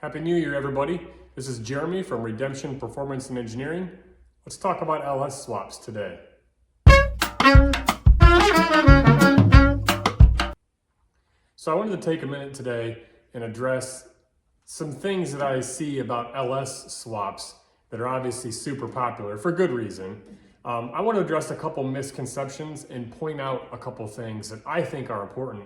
Happy New Year, everybody. This is Jeremy from Redemption Performance and Engineering. Let's talk about LS swaps today. So I wanted to take a minute today and address some things that I see about LS swaps that are obviously super popular for good reason. I want to address a couple misconceptions and point out a couple things that I think are important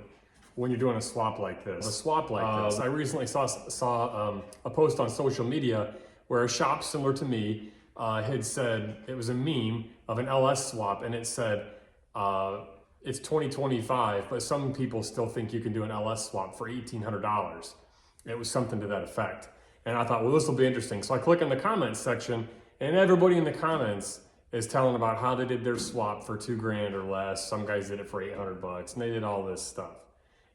when you're doing a swap like this. I recently saw a post on social media where a shop similar to me had said, it was a meme of an LS swap, and it said, it's 2025, but some people still think you can do an LS swap for $1,800. It was something to that effect. And I thought, well, this will be interesting. So I click on the comments section, and everybody in the comments is telling about how they did their swap for $2,000 or less. Some guys did it for $800, and they did all this stuff.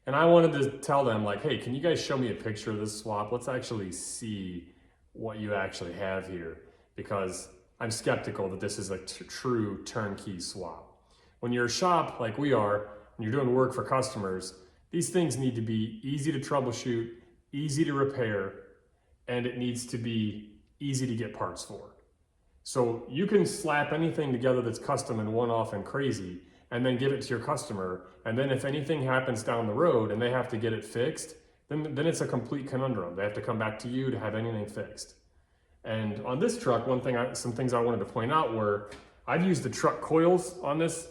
And I wanted to tell them, like, hey, can you guys show me a picture of this swap? Let's actually see what you actually have here, because I'm skeptical that this is a true turnkey swap. When you're a shop like we are, and you're doing work for customers, these things need to be easy to troubleshoot, easy to repair, and it needs to be easy to get parts for. So you can slap anything together that's custom and one-off and crazy, and then give it to your customer. And then if anything happens down the road and they have to get it fixed, then it's a complete conundrum. They have to come back to you to have anything fixed. And on this truck, some things I wanted to point out were, I've used the truck coils on this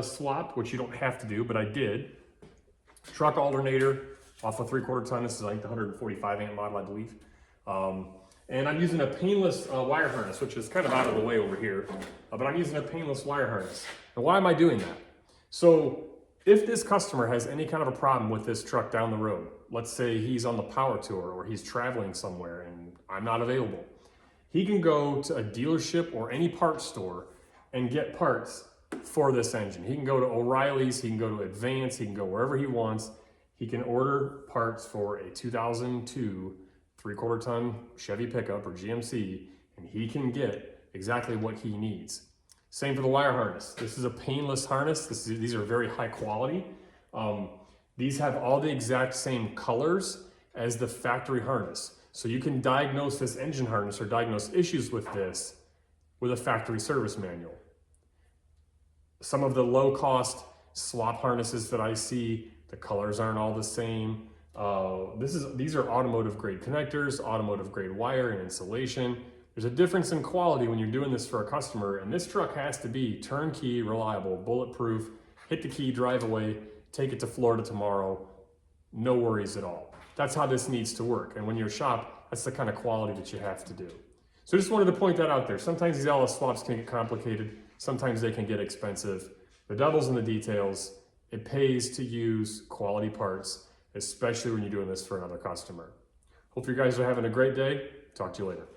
swap, which you don't have to do, but I did. Truck alternator off a 3/4 ton. This is like the 145 amp model, I believe. And I'm using a painless wire harness, which is kind of out of the way over here, but I'm using a painless wire harness. And why am I doing that? So if this customer has any kind of a problem with this truck down the road, let's say he's on the power tour or he's traveling somewhere and I'm not available, he can go to a dealership or any parts store and get parts for this engine. He can go to O'Reilly's, he can go to Advance, he can go wherever he wants. He can order parts for a 2002 3/4 ton Chevy pickup or GMC, and he can get exactly what he needs. Same for the wire harness. This is a painless harness. These are very high quality. These have all the exact same colors as the factory harness. So you can diagnose this engine harness or diagnose issues with this with a factory service manual. Some of the low cost swap harnesses that I see, the colors aren't all the same. These are automotive grade connectors, automotive grade wire and insulation. There's a difference in quality when you're doing this for a customer, and this truck has to be turnkey, reliable, bulletproof, hit the key, drive away, take it to Florida tomorrow, no worries at all. That's how this needs to work. And when you're a shop, that's the kind of quality that you have to do. So just wanted to point that out there. Sometimes these LS swaps can get complicated. Sometimes they can get expensive. The devil's in the details. It pays to use quality parts, especially when you're doing this for another customer. Hope you guys are having a great day. Talk to you later.